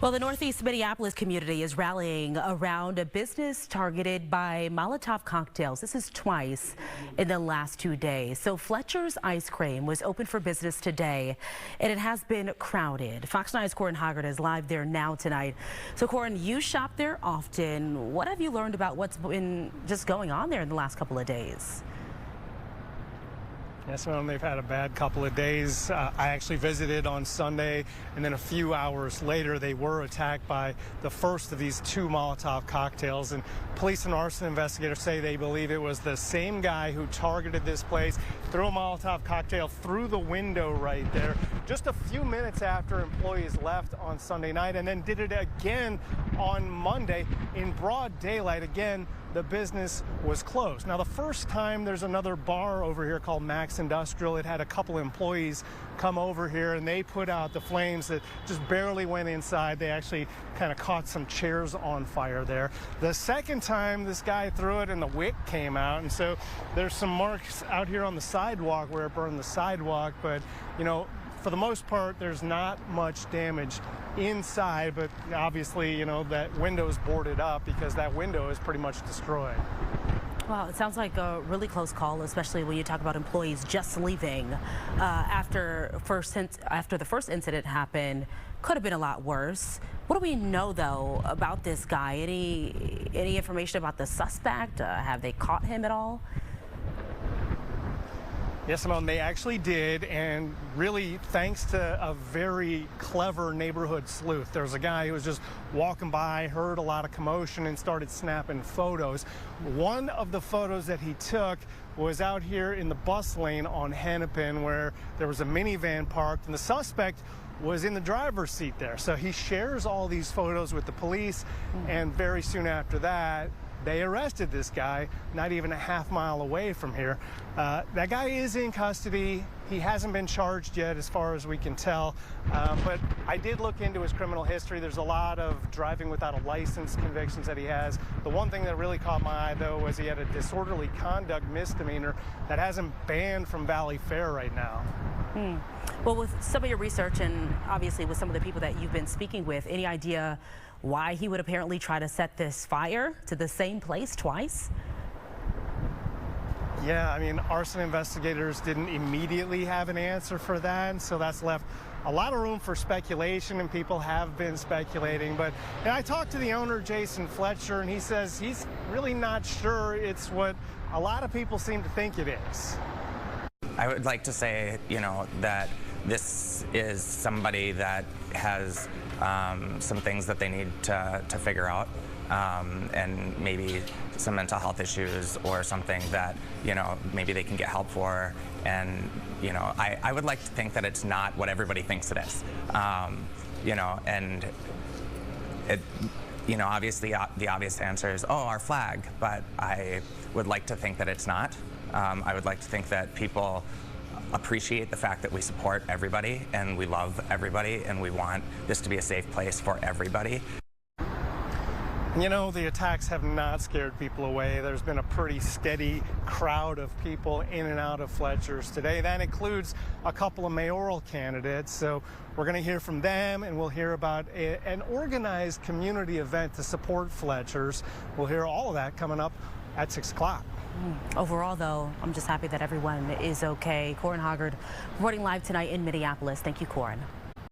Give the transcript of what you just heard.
Well, the Northeast Minneapolis community is rallying around a business targeted by Molotov cocktails. This is twice in the last 2 days. So Fletcher's Ice Cream was open for business today, and it has been crowded. Fox 9's Corin Hoggard is live there now tonight. So Corin, you shop there often. What have you learned about what's been just going on there in the last couple of days? Yes, well, they've had a bad couple of days. I actually visited on Sunday, and then a few hours later, they were attacked by the first of these two Molotov cocktails. And police and arson investigators say they believe it was the same guy who targeted this place, threw a Molotov cocktail through the window right there, just a few minutes after employees left on Sunday night, and then did it again on Monday in broad daylight. Again, the business was closed. Now, the first time, there's another bar over here called Max Industrial. It had a couple employees come over here, and they put out the flames that just barely went inside. They actually kind of caught some chairs on fire there. The second time, this guy threw it and the wick came out, and so there's some marks out here on the sidewalk where it burned the sidewalk, but you know, for the most part, there's not much damage inside, but obviously, you know, that window's boarded up because that window is pretty much destroyed. Well, it sounds like a really close call, especially when you talk about employees just leaving after the first incident happened. Could have been a lot worse. What do we know, though, about this guy? Any information about the suspect? Have they caught him at all? Yes, Simone, they actually did, and really thanks to a very clever neighborhood sleuth. There was a guy who was just walking by, heard a lot of commotion, and started snapping photos. One of the photos that he took was out here in the bus lane on Hennepin, where there was a minivan parked, and the suspect was in the driver's seat there. So he shares all these photos with the police, and very soon after that, they arrested this guy, not even a half-mile away from here. That guy is in custody. He hasn't been charged yet, as far as we can tell. But I did look into his criminal history. There's a lot of driving without a license convictions that he has. The one thing that really caught my eye, though, was he had a disorderly conduct misdemeanor that has him banned from Valley Fair right now. Well, with some of your research and obviously with some of the people that you've been speaking with, any idea why he would apparently try to set this fire to the same place twice? Yeah, I mean, arson investigators didn't immediately have an answer for that, and so that's left a lot of room for speculation, and people have been speculating. But I talked to the owner, Jason Fletcher, and he says he's really not sure it's what a lot of people seem to think it is. I would like to say, you know, that this is somebody that has some things that they need to figure out, and maybe some mental health issues or something that, you know, maybe they can get help for. And, you know, I would like to think that it's not what everybody thinks it is, you know, and it, you know, obviously the obvious answer is, oh, our flag, but I would like to think that it's not. I would like to think that people appreciate the fact that we support everybody and we love everybody and we want this to be a safe place for everybody. You know, the attacks have not scared people away. There's been a pretty steady crowd of people in and out of Fletcher's today. That includes a couple of mayoral candidates. So we're going to hear from them, and we'll hear about an organized community event to support Fletcher's. We'll hear all of that coming up at 6 o'clock. Overall, though, I'm just happy that everyone is okay. Corin Hoggard reporting live tonight in Minneapolis. Thank you, Corin.